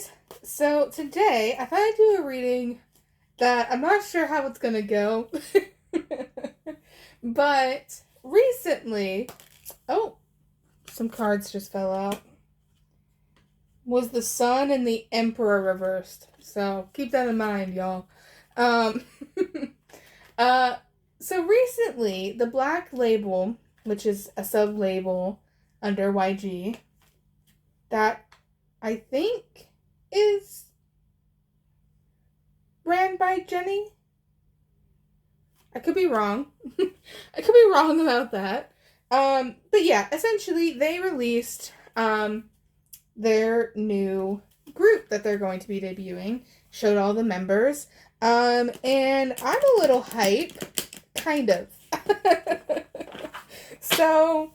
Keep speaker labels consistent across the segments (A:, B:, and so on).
A: guys, so today I thought I'd do a reading that I'm not sure how it's gonna go, but recently, oh, some cards just fell out, was the Sun and the Emperor reversed, so keep that in mind, y'all. Um, uh, so recently, the Black Label, which is a sub-label under YG, that I think is ran by Jenny. I could be wrong. I could be wrong about that. But yeah, essentially they released their new group that they're going to be debuting. Showed all the members. And I'm a little hype. Kind of. So,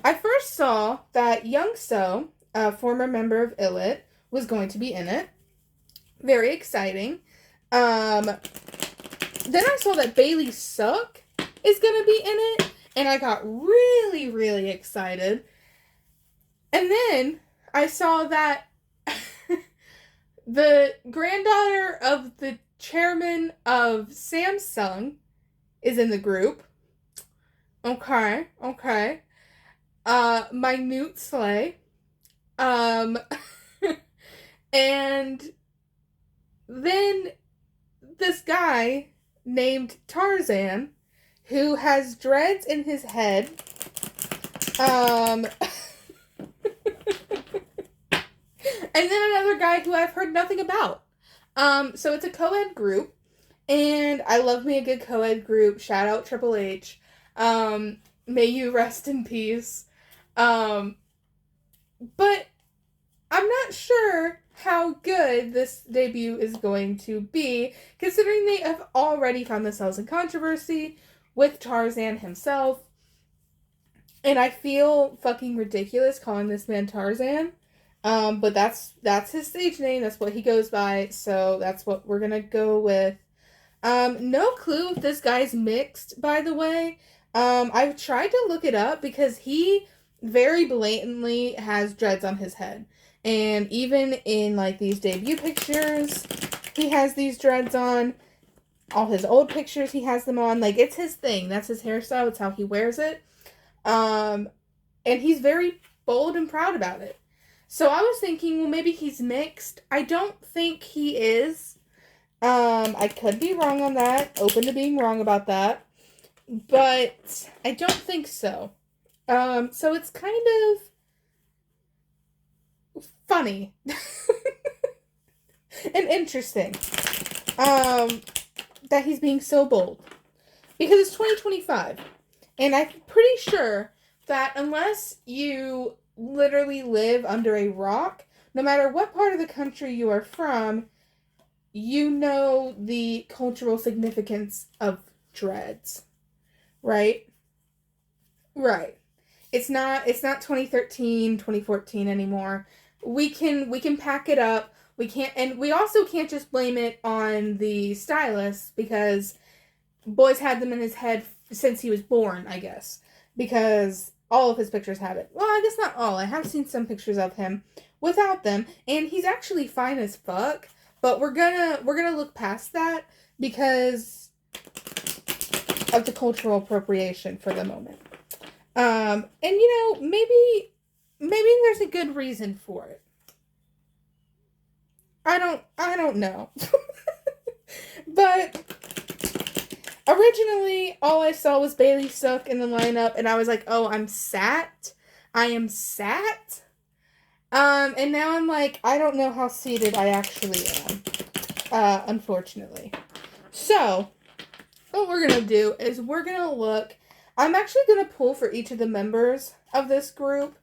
A: I first saw that Youngseo, a former member of Illit, was going to be in it. Very exciting. Then I saw that Bailey Suk is going to be in it, and I got really, really excited. And then I saw that the granddaughter of the chairman of Samsung is in the group. Okay. Minute Slay. And then this guy named Tarzan, who has dreads in his head, and then another guy who I've heard nothing about. So it's a co-ed group, and I love me a good co-ed group. Shout out Triple H. May you rest in peace. But I'm not sure how good this debut is going to be, considering they have already found themselves in controversy with Tarzan himself. And I feel fucking ridiculous calling this man Tarzan. But that's his stage name. That's what he goes by. So that's what we're gonna go with. No clue if this guy's mixed, by the way. I've tried to look it up because he very blatantly has dreads on his head. And even in, like, these debut pictures, he has these dreads on. All his old pictures, he has them on. Like, it's his thing. That's his hairstyle. It's how he wears it. And he's very bold and proud about it. So I was thinking, well, maybe he's mixed. I don't think he is. I could be wrong on that. Open to being wrong about that. But I don't think so. So it's kind of funny and interesting that he's being so bold, because it's 2025, and I'm pretty sure that unless you literally live under a rock, no matter what part of the country you are from, you know the cultural significance of dreads, right? It's not 2013, 2014 anymore. We can pack it up. We can't, and we also can't just blame it on the stylist, because boys had them in his head since he was born, I guess, because all of his pictures have it. Well, I guess not all. I have seen some pictures of him without them, and he's actually fine as fuck, but we're gonna look past that because of the cultural appropriation for the moment. And maybe there's a good reason for it. I don't know. But originally, all I saw was Bailey Suk in the lineup, and I was like, oh, I'm sat. I am sat. And now I'm like, I don't know how seated I actually am. Unfortunately. So, what we're gonna do is we're gonna look. I'm actually gonna pull for each of the members of this group.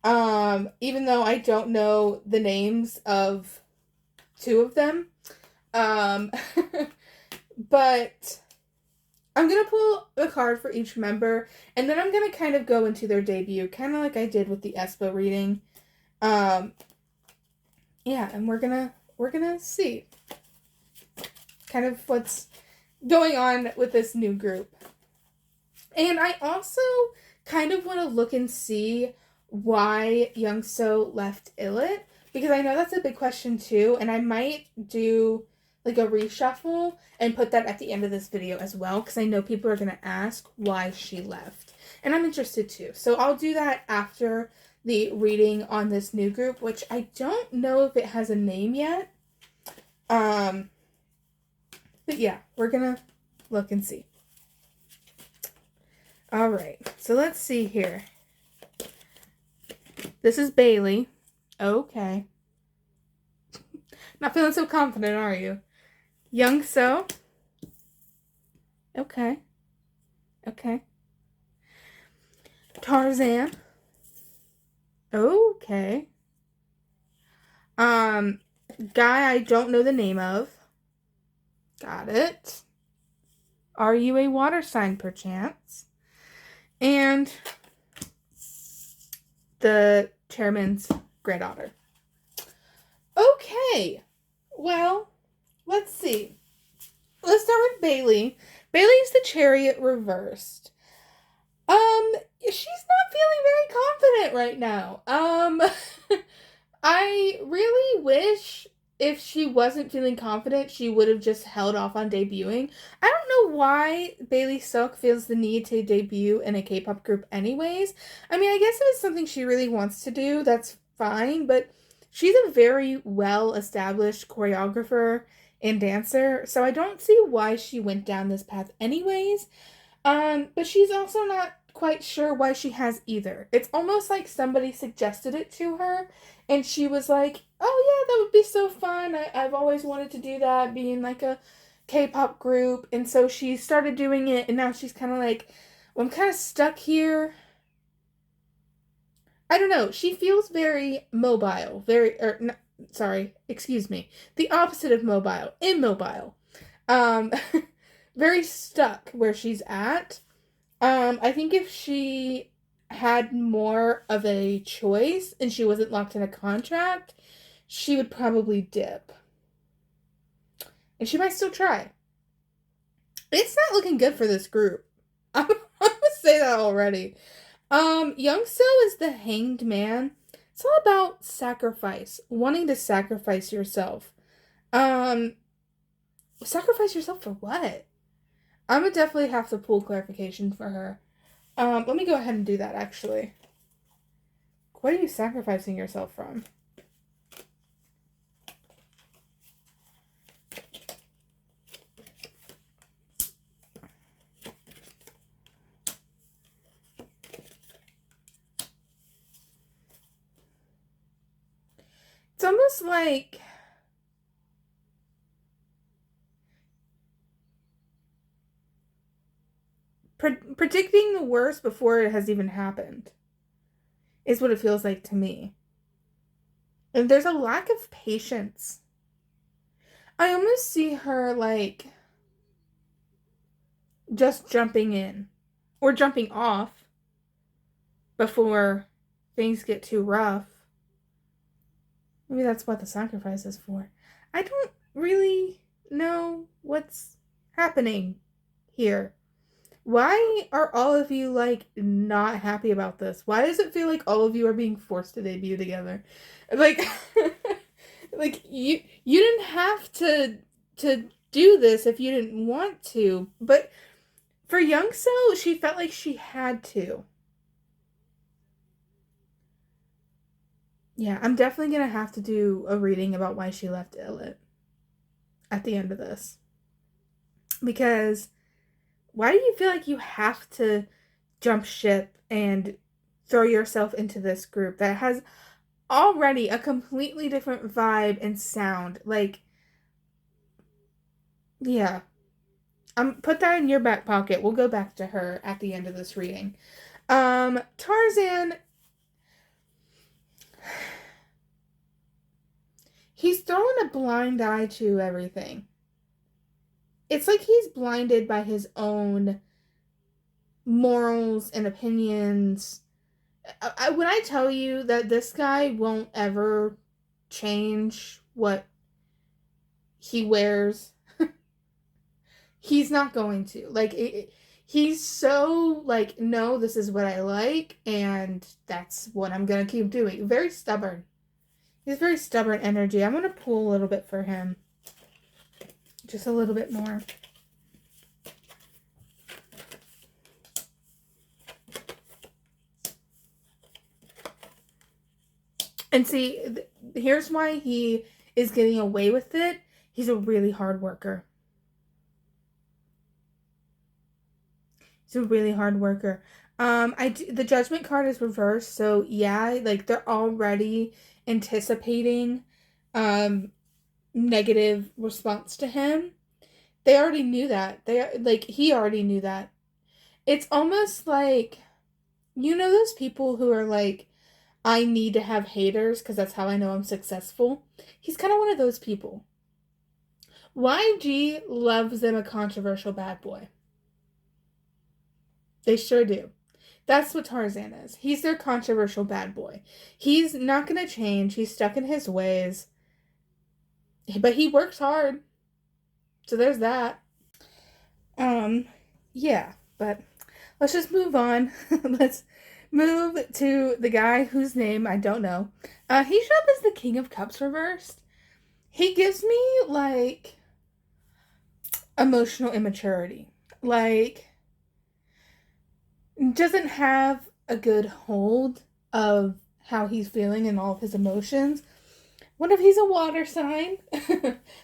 A: Even though I don't know the names of two of them. But I'm going to pull a card for each member, and then I'm going to kind of go into their debut, kind of like I did with the Espo reading. Yeah, and we're going to see kind of what's going on with this new group. And I also kind of want to look and see why Youngseo left Illit, because I know that's a big question too, and I might do like a reshuffle and put that at the end of this video as well, because I know people are going to ask why she left. And I'm interested too. So I'll do that after the reading on this new group, which I don't know if it has a name yet. But yeah, we're going to look and see. All right, so let's see here. This is Bailey. Okay. Not feeling so confident, are you? Youngseo. Okay. Okay. Tarzan. Okay. Guy I don't know the name of. Got it. Are you a water sign perchance? And the chairman's granddaughter. Okay. Well, let's see. Let's start with Bailey. Bailey's the chariot reversed. She's not feeling very confident right now. I really wish if she wasn't feeling confident, she would have just held off on debuting. I don't know why Bailey Silk feels the need to debut in a K-pop group anyways. I mean, I guess if it's something she really wants to do, that's fine, but she's a very well-established choreographer and dancer, so I don't see why she went down this path anyways. But she's also not quite sure why she has either. It's almost like somebody suggested it to her, and she was like, oh yeah, that would be so fun. I've always wanted to do that, being like a K-pop group. And so she started doing it, and now she's kind of like, well, I'm kind of stuck here. I don't know. She feels very mobile. Excuse me. The opposite of mobile. Immobile. Very stuck where she's at. I think if she had more of a choice and she wasn't locked in a contract, she would probably dip. And she might still try. It's not looking good for this group. I'm gonna say that already. Youngseo is the hanged man. It's all about sacrifice. Wanting to sacrifice yourself. Sacrifice yourself for what? I'm gonna definitely have to pull clarification for her. Let me go ahead and do that, actually. What are you sacrificing yourself from? It's almost like predicting the worst before it has even happened is what it feels like to me. And there's a lack of patience. I almost see her like just jumping in or jumping off before things get too rough. Maybe that's what the sacrifice is for. I don't really know what's happening here. Why are all of you, like, not happy about this? Why does it feel like all of you are being forced to debut together? Like, like, you didn't have to do this if you didn't want to. But for Youngseo, she felt like she had to. Yeah, I'm definitely going to have to do a reading about why she left Illit at the end of this. Because why do you feel like you have to jump ship and throw yourself into this group that has already a completely different vibe and sound? Like, yeah. Put that in your back pocket. We'll go back to her at the end of this reading. Tarzan, he's throwing a blind eye to everything. It's like he's blinded by his own morals and opinions. When I tell you that this guy won't ever change what he wears, he's not going to. Like, he's so, like, no, this is what I like, and that's what I'm going to keep doing. Very stubborn. He's very stubborn energy. I'm going to pull a little bit for him. Just a little bit more. And see, here's why he is getting away with it. He's a really hard worker. He's a really hard worker. The judgment card is reversed, so yeah, like they're already anticipating negative response to him. They already knew that. He already knew that. It's almost like, you know, those people who are like, I need to have haters because that's how I know I'm successful. He's kind of one of those people. YG loves them a controversial bad boy. They sure do. That's what Tarzan is. He's their controversial bad boy. He's not going to change. He's stuck in his ways. But he works hard. So there's that. Yeah, but let's just move on. Let's move to the guy whose name I don't know. He showed up as the King of Cups reversed. He gives me, like, emotional immaturity. Like, doesn't have a good hold of how he's feeling and all of his emotions. What if he's a water sign?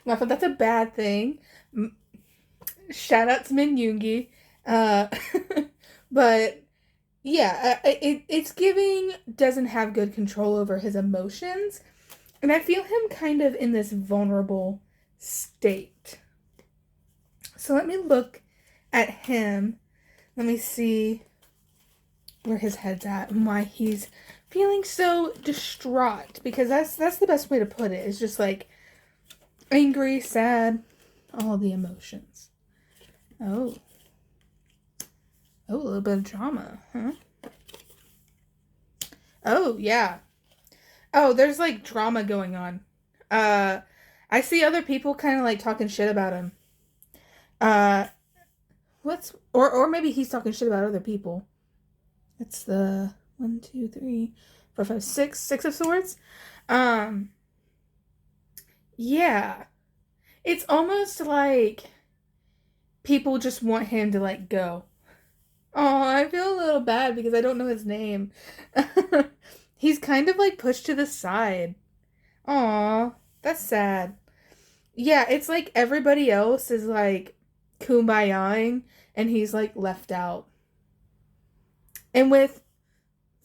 A: Not that that's a bad thing. Shout out to Min Yoongi. But yeah, it's giving doesn't have good control over his emotions. And I feel him kind of in this vulnerable state. So let me look at him. Let me see where his head's at and why he's feeling so distraught. Because that's the best way to put it. It's just like angry, sad, all the emotions. Oh, a little bit of drama, huh? Oh, yeah. Oh, there's like drama going on. I see other people kind of like talking shit about him. Or maybe he's talking shit about other people. It's the 1, 2, 3, 4, 5, 6 of swords. Yeah. It's almost like people just want him to like go. Oh, I feel a little bad because I don't know his name. He's kind of like pushed to the side. Aw, that's sad. Yeah, it's like everybody else is like kumbayaing and he's like left out. And with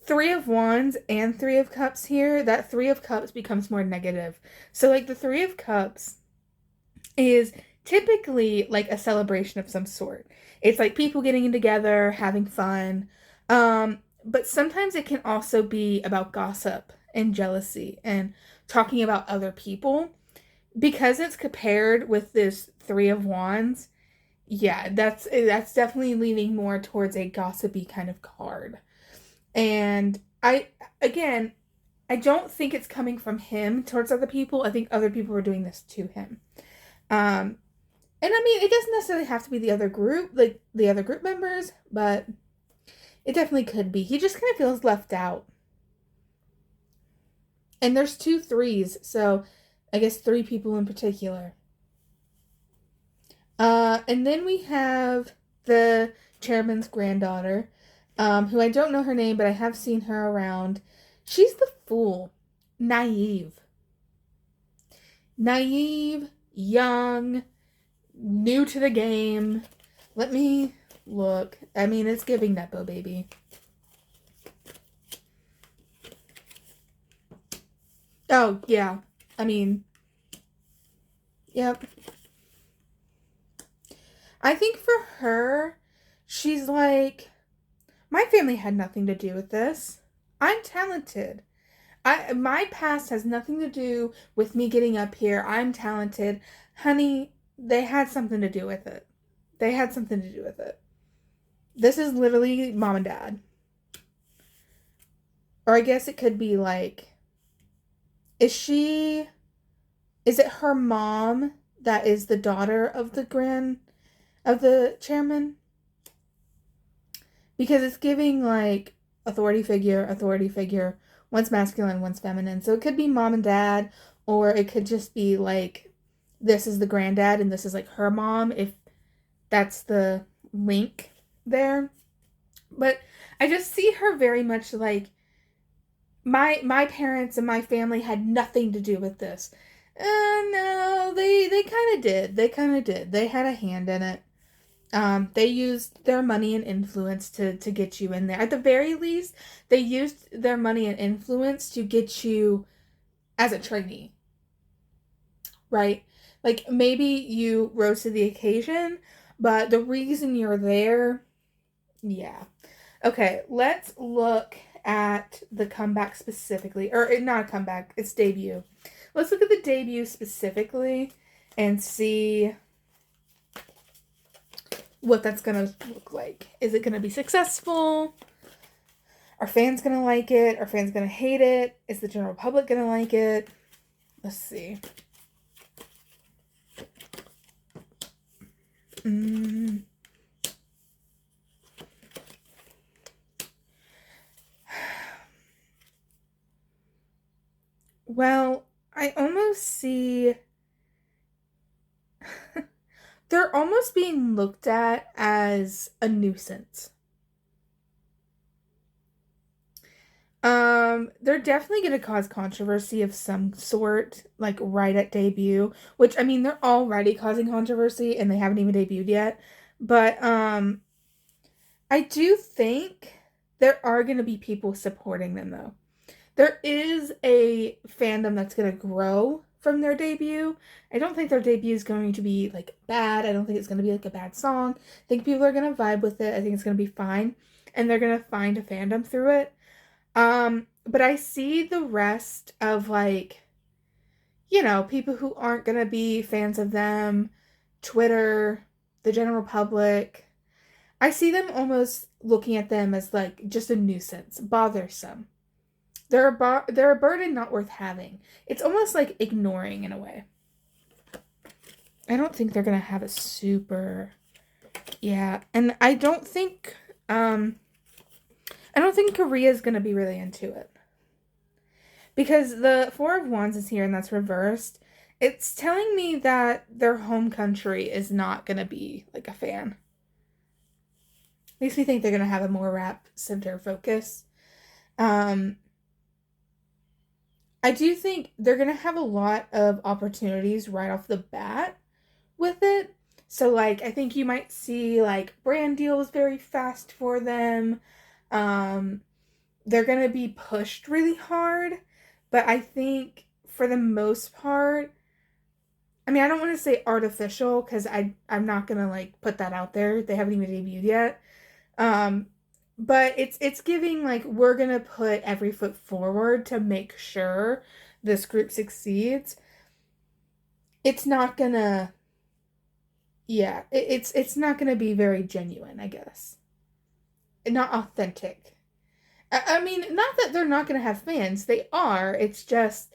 A: 3 of Wands and 3 of Cups here, that 3 of Cups becomes more negative. So like the 3 of Cups is typically like a celebration of some sort. It's like people getting together, having fun. But sometimes it can also be about gossip and jealousy and talking about other people. Because it's compared with this 3 of Wands, yeah, that's definitely leaning more towards a gossipy kind of card. And I don't think it's coming from him towards other people. I think other people are doing this to him. And I mean, it doesn't necessarily have to be the other group, like the other group members, but it definitely could be. He just kind of feels left out. And there's 2 3s, so I guess 3 people in particular. And then we have the chairman's granddaughter, who I don't know her name, but I have seen her around. She's the Fool. Naive, young, new to the game. Let me look. I mean, it's giving Nepo baby. Oh, yeah. I mean, yep. I think for her, she's like, my family had nothing to do with this. I'm talented. My past has nothing to do with me getting up here. I'm talented. Honey, they had something to do with it. They had something to do with it. This is literally mom and dad. Or I guess it could be like, is it her mom that is the daughter of the chairman? Because it's giving like authority figure, One's masculine, one's feminine. So it could be mom and dad, or it could just be like, this is the granddad and this is like her mom, if that's the link there. But I just see her very much like, my parents and my family had nothing to do with this. No, they kind of did. They kind of did. They had a hand in it. They used their money and influence to get you in there. At the very least, they used their money and influence to get you as a trainee, right? Like, maybe you rose to the occasion, but the reason you're there, yeah. Okay, let's look at the comeback specifically. Or, not a comeback, it's debut. Let's look at the debut specifically and see what that's going to look like. Is it going to be successful? Are fans going to like it? Are fans going to hate it? Is the general public going to like it? Let's see. Well, I almost see they're almost being looked at as a nuisance. They're definitely going to cause controversy of some sort, like right at debut, which, I mean, they're already causing controversy and they haven't even debuted yet. But, I do think there are going to be people supporting them, though. There is a fandom that's going to grow from their debut. I don't think their debut is going to be, like, bad. I don't think it's going to be, like, a bad song. I think people are going to vibe with it. I think it's going to be fine. And they're going to find a fandom through it. But I see the rest of, like, you know, people who aren't going to be fans of them, Twitter, the general public. I see them almost looking at them as, like, just a nuisance, bothersome. They're a burden not worth having. It's almost like ignoring in a way. I don't think they're going to have a super... Yeah, and I don't think Korea's going to be really into it. Because the Four of Wands is here and that's reversed. It's telling me that their home country is not going to be, like, a fan. Makes me think they're going to have a more rap center focus. I do think they're going to have a lot of opportunities right off the bat with it. So, like, I think you might see, like, brand deals very fast for them. They're going to be pushed really hard. But I think, for the most part, I mean, I don't want to say artificial, because I'm not going to, like, put that out there. They haven't even debuted yet. But it's giving, like, we're going to put every foot forward to make sure this group succeeds. It's not going to... Yeah, it's not going to be very genuine, I guess. Not authentic. I mean, not that they're not going to have fans. They are. It's just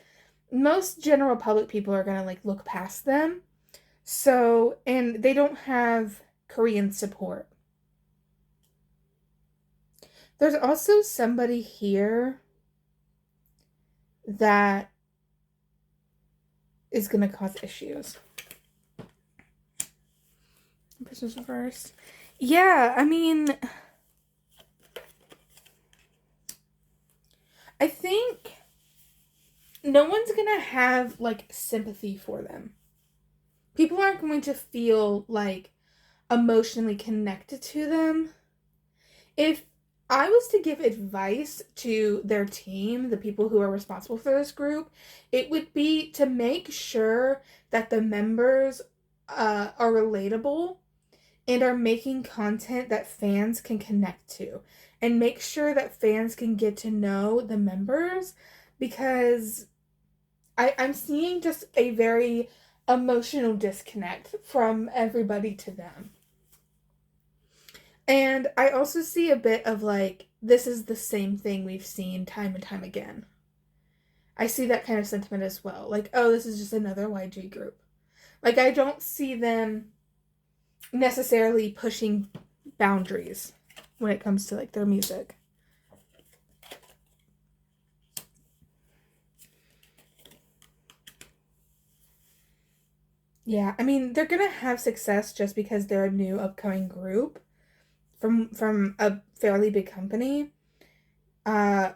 A: most general public people are going to, like, look past them. So, and they don't have Korean support. There's also somebody here that is going to cause issues. Person's reversed. Yeah, I mean, I think no one's going to have, like, sympathy for them. People aren't going to feel, like, emotionally connected to them. If I was to give advice to their team, the people who are responsible for this group, it would be to make sure that the members are relatable and are making content that fans can connect to. And make sure that fans can get to know the members, because I'm seeing just a very emotional disconnect from everybody to them. And I also see a bit of, like, this is the same thing we've seen time and time again. I see that kind of sentiment as well. Like, oh, this is just another YG group. Like, I don't see them necessarily pushing boundaries when it comes to, like, their music. Yeah, I mean, they're gonna have success just because they're a new upcoming group from a fairly big company. Uh,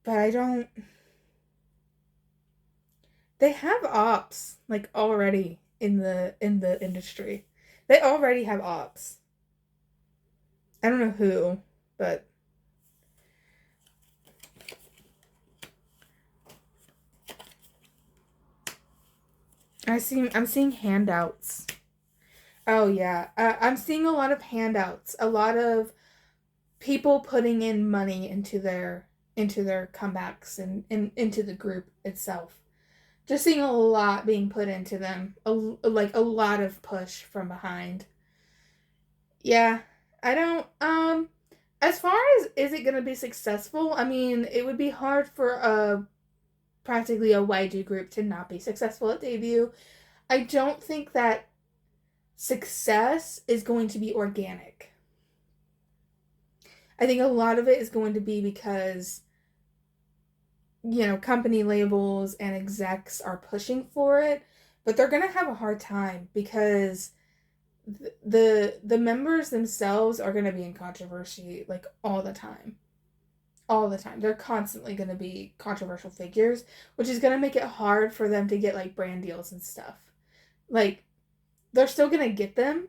A: but I don't. They have ops like already in the industry. They already have ops. I don't know who, but I'm seeing handouts. Oh yeah, I'm seeing a lot of handouts. A lot of people putting in money into their comebacks and into the group itself. Just seeing a lot being put into them. Like a lot of push from behind. Yeah, I don't as far as is it going to be successful? I mean, it would be hard for a practically a YG group to not be successful at debut. I don't think that success is going to be organic. I think a lot of it is going to be because company labels and execs are pushing for it, but they're going to have a hard time because the members themselves are going to be in controversy like all the time. All the time. They're constantly going to be controversial figures, which is going to make it hard for them to get like brand deals and stuff. Like they're still going to get them,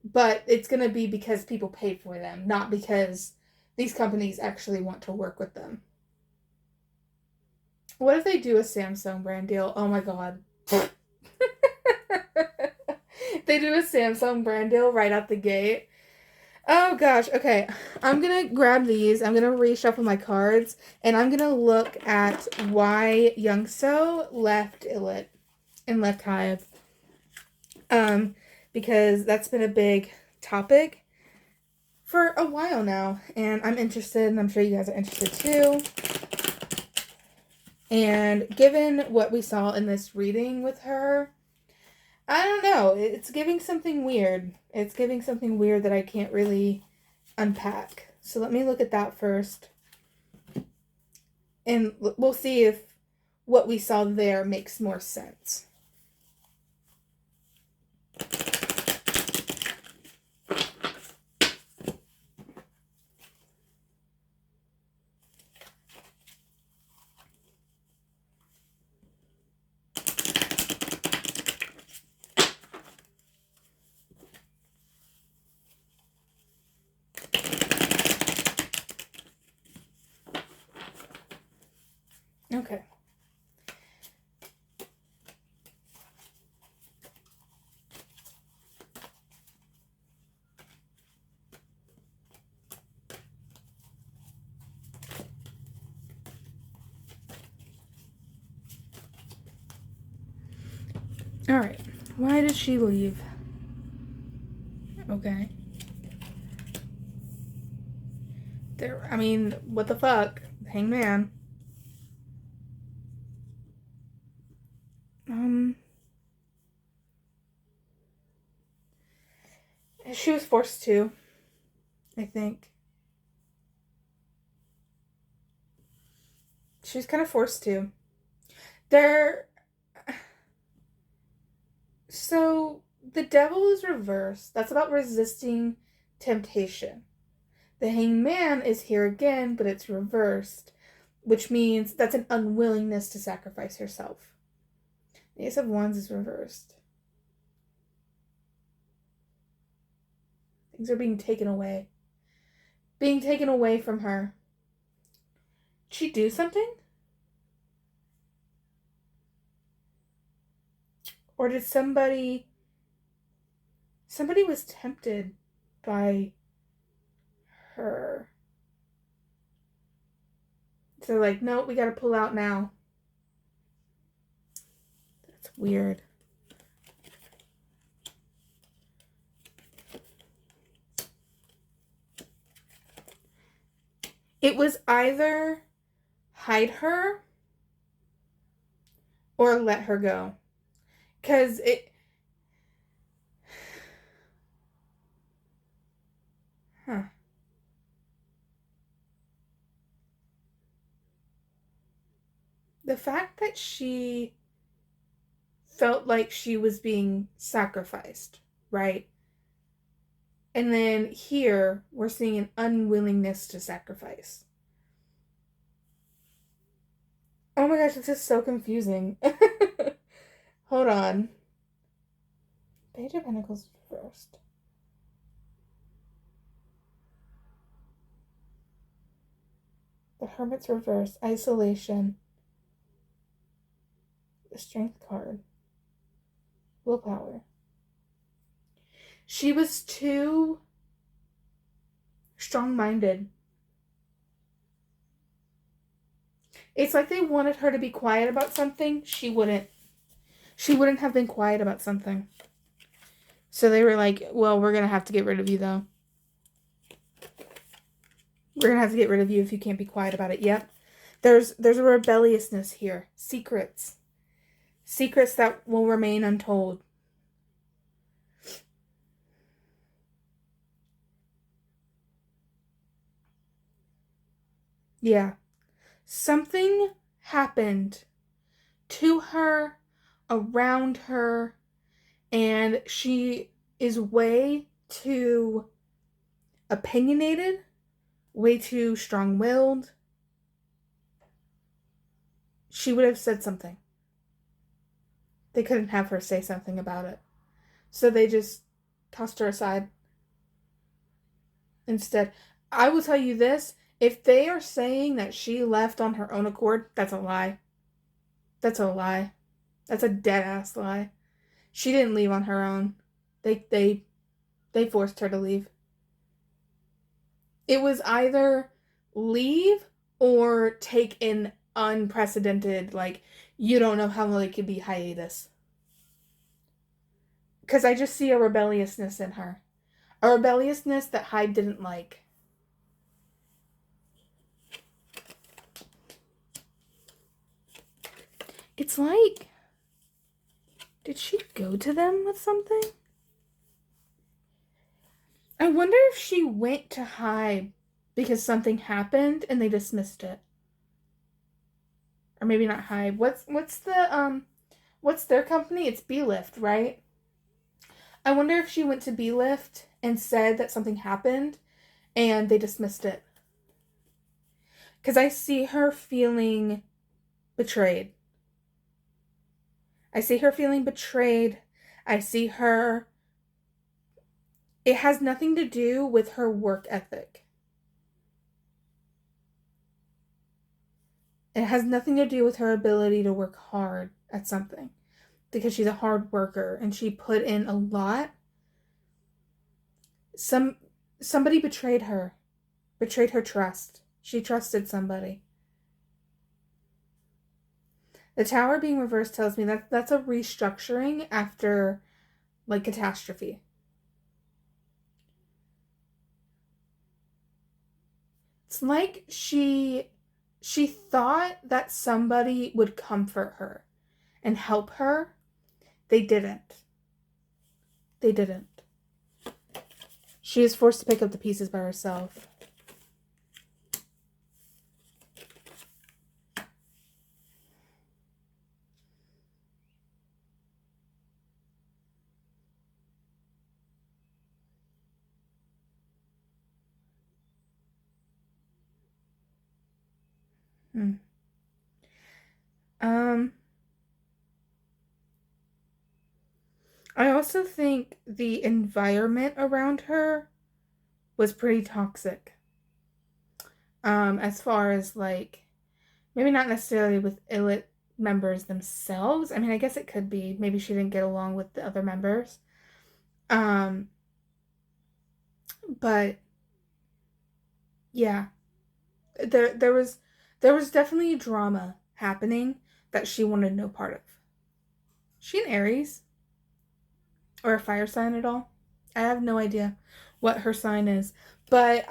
A: but it's going to be because people pay for them, not because these companies actually want to work with them. What if they do a Samsung brand deal? Oh my god. They do a Samsung brand deal right out the gate. Oh gosh, okay. I'm gonna grab these. I'm gonna reshuffle my cards, and I'm gonna look at why Youngseo left Illit and left Hybe. Um, because that's been a big topic for a while now, and I'm interested, and I'm sure you guys are interested too. And given what we saw in this reading with her, I don't know. It's giving something weird. It's giving something weird that I can't really unpack. So let me look at that first. And we'll see if what we saw there makes more sense. Okay. All right. Why did she leave? Okay. There. I mean, what the fuck, Hangman. She was forced to. I think she was kind of forced to. There. So the devil is reversed. That's about resisting temptation. The hangman is here again, but it's reversed, which means that's an unwillingness to sacrifice herself. The Ace of Wands is reversed. Things are being taken away. Being taken away from her. Did she do something? Or did somebody was tempted by her? So like, no, we gotta pull out now. That's weird. It was either hide her or let her go. Because it. Huh. The fact that she felt like she was being sacrificed, right? And then here, we're seeing an unwillingness to sacrifice. Oh my gosh, this is so confusing. Hold on. Page of Pentacles first. The Hermit's reverse. Isolation. The Strength card. Willpower. She was too strong-minded. It's like they wanted her to be quiet about something. She wouldn't have been quiet about something. So they were like, well, we're going to have to get rid of you, though. We're going to have to get rid of you if you can't be quiet about it. Yep. There's a rebelliousness here. Secrets. Secrets that will remain untold. Yeah. Something happened to her, around her, and she is way too opinionated, way too strong-willed. She would have said something. They couldn't have her say something about it. So they just tossed her aside. Instead, I will tell you this, if they are saying that she left on her own accord, that's a lie. That's a lie. That's a dead-ass lie. She didn't leave on her own. They forced her to leave. It was either leave or take an unprecedented, like, you don't know how long it could be hiatus. Because I just see a rebelliousness in her. A rebelliousness that Hybe didn't like. It's like, did she go to them with something? I wonder if she went to Hybe because something happened and they dismissed it. Or maybe not Hybe. What's their company? It's B-Lift, right? I wonder if she went to B-Lift and said that something happened and they dismissed it. Because I see her feeling betrayed. I see her feeling betrayed. I see her... It has nothing to do with her work ethic. It has nothing to do with her ability to work hard at something. Because she's a hard worker and she put in a lot. Somebody betrayed her. Betrayed her trust. She trusted somebody. The Tower being reversed tells me that that's a restructuring after, like, catastrophe. It's like she thought that somebody would comfort her and help her. They didn't. They didn't. She is forced to pick up the pieces by herself. I also think the environment around her was pretty toxic. As far as, like, maybe not necessarily with Illit members themselves. I mean, I guess it could be. Maybe she didn't get along with the other members. But yeah, there was definitely drama happening that she wanted no part of. Is she an Aries? Or a fire sign at all? I have no idea what her sign is. But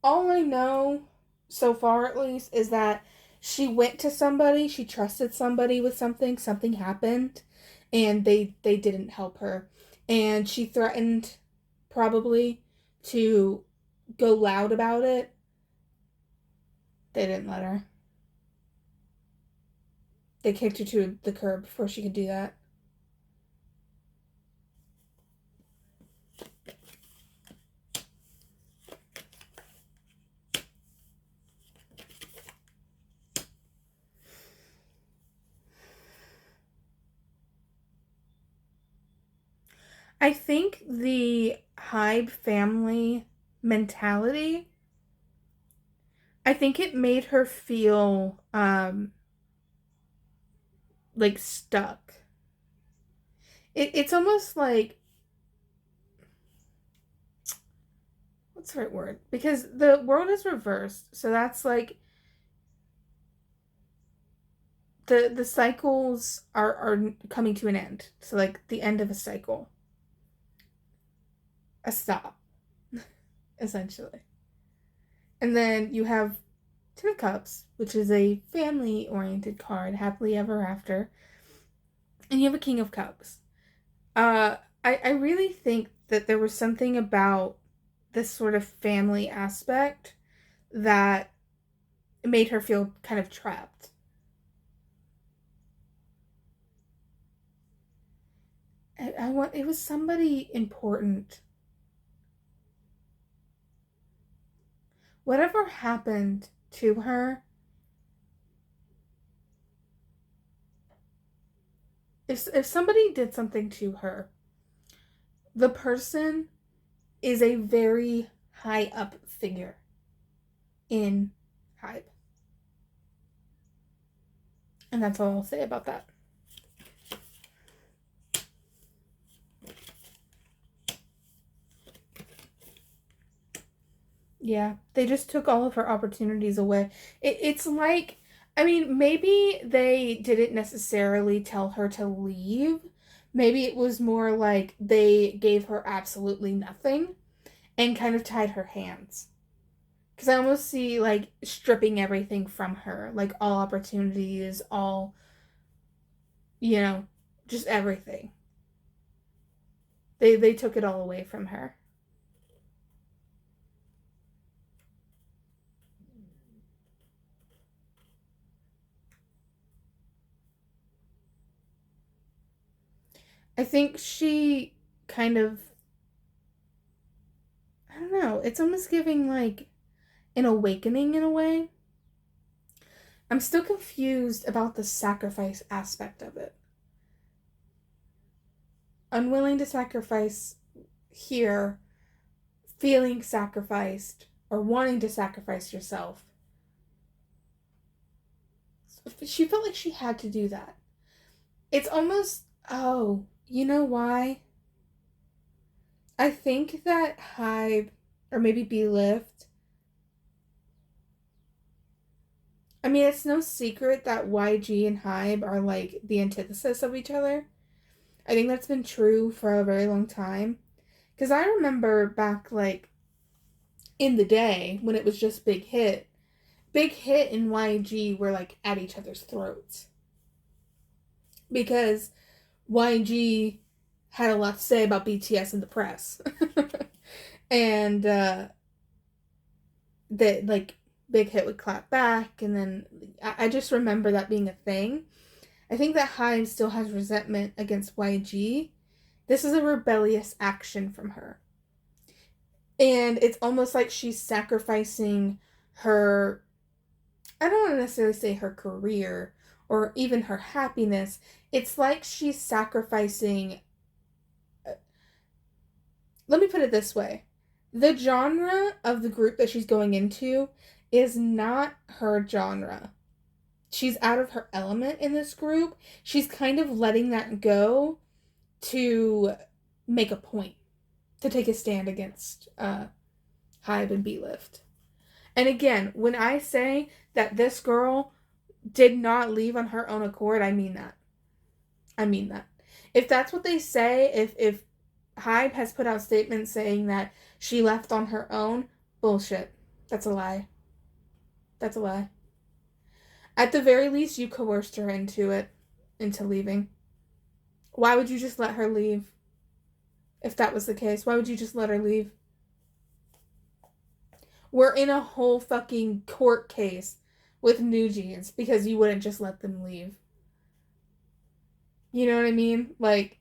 A: all I know, so far at least, is that she went to somebody, she trusted somebody with something happened, and they didn't help her. And she threatened, probably, to go loud about it. They didn't let her. They kicked her to the curb before she could do that. I think the Hybe family mentality, I think it made her feel like stuck. It's almost like, what's the right word? Because the world is reversed. So that's like the cycles are coming to an end. So like the end of a cycle. A stop, essentially. And then you have Two of Cups, which is a family oriented card, happily ever after. And you have a King of Cups. I really think that there was something about this sort of family aspect that made her feel kind of trapped. I want it was somebody important. Whatever happened to her, if somebody did something to her, the person is a very high up figure in Hybe. And that's all I'll say about that. Yeah, they just took all of her opportunities away. It's like, I mean, maybe they didn't necessarily tell her to leave. Maybe it was more like they gave her absolutely nothing and kind of tied her hands. Because I almost see like stripping everything from her, like all opportunities, all, you know, just everything. They took it all away from her. I think she kind of, I don't know, it's almost giving like an awakening in a way. I'm still confused about the sacrifice aspect of it. Unwilling to sacrifice here, feeling sacrificed, or wanting to sacrifice yourself. She felt like she had to do that. It's almost, oh, you know why? I think that Hybe, or maybe Be Lift, I mean, it's no secret that YG and Hybe are like the antithesis of each other. I think that's been true for a very long time. Because I remember back, like, in the day when it was just Big Hit and YG were, like, at each other's throats. Because YG had a lot to say about BTS in the press. And, that, like, Big Hit would clap back, and then I just remember that being a thing. I think that Hyde still has resentment against YG. This is a rebellious action from her. And it's almost like she's sacrificing her, I don't want to necessarily say her career or even her happiness. It's like she's sacrificing, let me put it this way. The genre of the group that she's going into is not her genre. She's out of her element in this group. She's kind of letting that go to make a point, to take a stand against Hybe and B-Lift. And again, when I say that this girl did not leave on her own accord, I mean that. I mean that. If that's what they say, if Hybe has put out statements saying that she left on her own, bullshit. That's a lie. That's a lie. At the very least, you coerced her into it, into leaving. Why would you just let her leave? If that was the case, why would you just let her leave? We're in a whole fucking court case with New Jeans because you wouldn't just let them leave. You know what I mean? Like,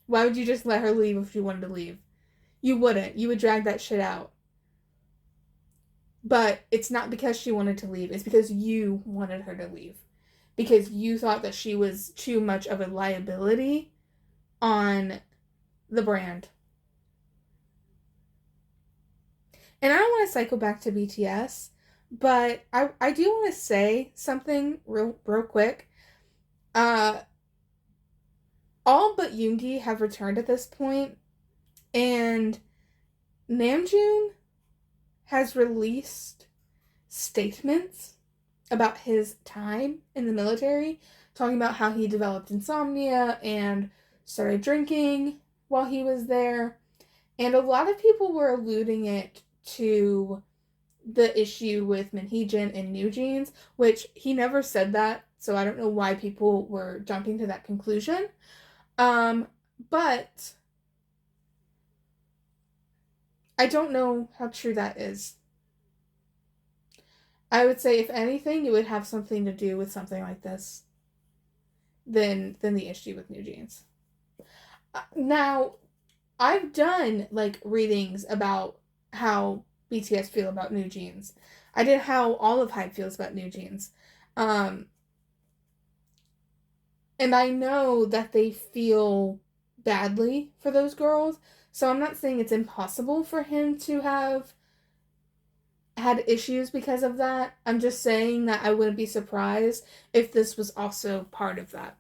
A: why would you just let her leave if you wanted to leave? You wouldn't. You would drag that shit out. But it's not because she wanted to leave. It's because you wanted her to leave. Because you thought that she was too much of a liability on the brand. And I don't want to cycle back to BTS, but I do want to say something real quick. All but Yoongi have returned at this point, and Namjoon has released statements about his time in the military, talking about how he developed insomnia and started drinking while he was there. And a lot of people were alluding it to the issue with Minheejin and New Jeans, which he never said that, so I don't know why people were jumping to that conclusion. But I don't know how true that is. I would say, if anything, it would have something to do with something like this than the issue with New Jeans. Now, I've done, like, readings about how BTS feel about New Jeans. I did how all of Hybe feels about New Jeans. And I know that they feel badly for those girls, so I'm not saying it's impossible for him to have had issues because of that. I'm just saying that I wouldn't be surprised if this was also part of that.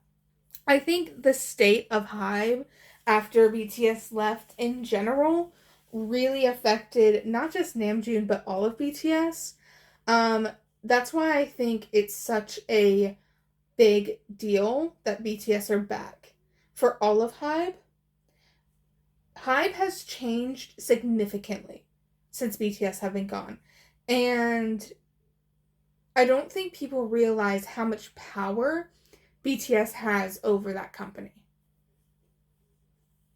A: I think the state of Hybe after BTS left in general really affected not just Namjoon but all of BTS. That's why I think it's such a big deal that BTS are back. For all of Hybe, Hybe has changed significantly since BTS have been gone. And I don't think people realize how much power BTS has over that company.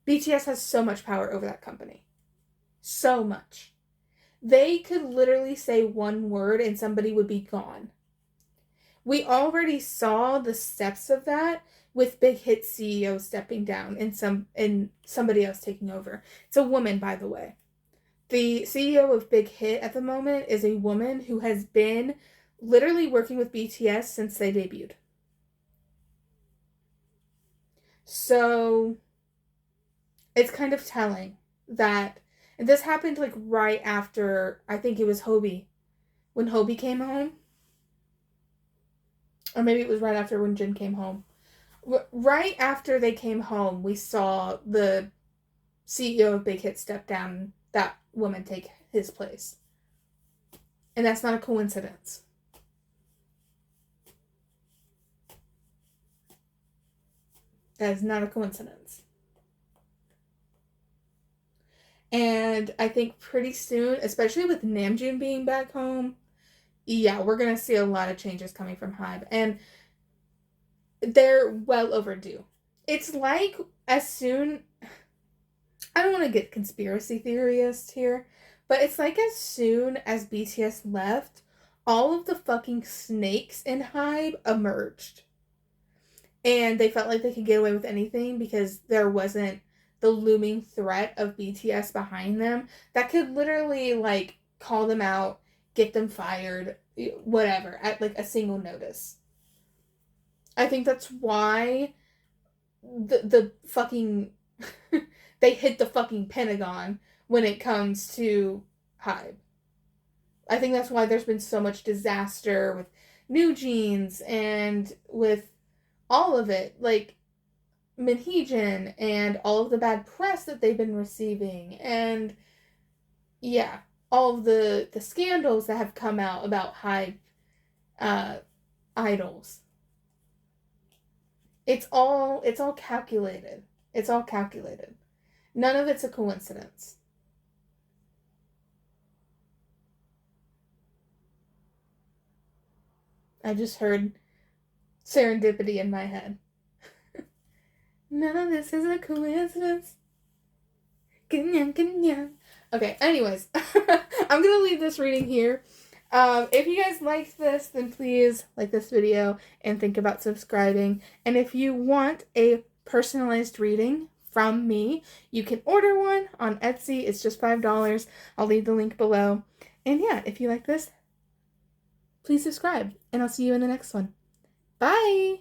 A: BTS has so much power over that company. So much. They could literally say one word and somebody would be gone. We already saw the steps of that with Big Hit CEO stepping down and somebody else taking over. It's a woman, by the way. The CEO of Big Hit at the moment is a woman who has been literally working with BTS since they debuted. So it's kind of telling that, and this happened like right after, I think it was Hybe, when Hybe came home. Or maybe it was right after when Jin came home. Right after they came home, we saw the CEO of Big Hit step down, that woman take his place. And that's not a coincidence. That is not a coincidence. And I think pretty soon, especially with Namjoon being back home, yeah, we're going to see a lot of changes coming from Hybe. And they're well overdue. It's like as soon... I don't want to get conspiracy theorist here, but it's like as soon as BTS left, all of the fucking snakes in Hybe emerged. And they felt like they could get away with anything because there wasn't the looming threat of BTS behind them that could literally, like, call them out, get them fired, whatever, at, like, a single notice. I think that's why the fucking... they hit the fucking Pentagon when it comes to Hybe. I think that's why there's been so much disaster with New Jeans and with all of it. Like, Minheejin and all of the bad press that they've been receiving. And, yeah, all of the scandals that have come out about Hybe idols. It's all calculated. It's all calculated. None of it's a coincidence. I just heard serendipity in my head. None of this is a coincidence. Okay, anyways. I'm gonna leave this reading here. If you guys liked this, then please like this video and think about subscribing. And if you want a personalized reading from me, you can order one on Etsy. It's just $5. I'll leave the link below. And yeah, if you like this, please subscribe. And I'll see you in the next one. Bye!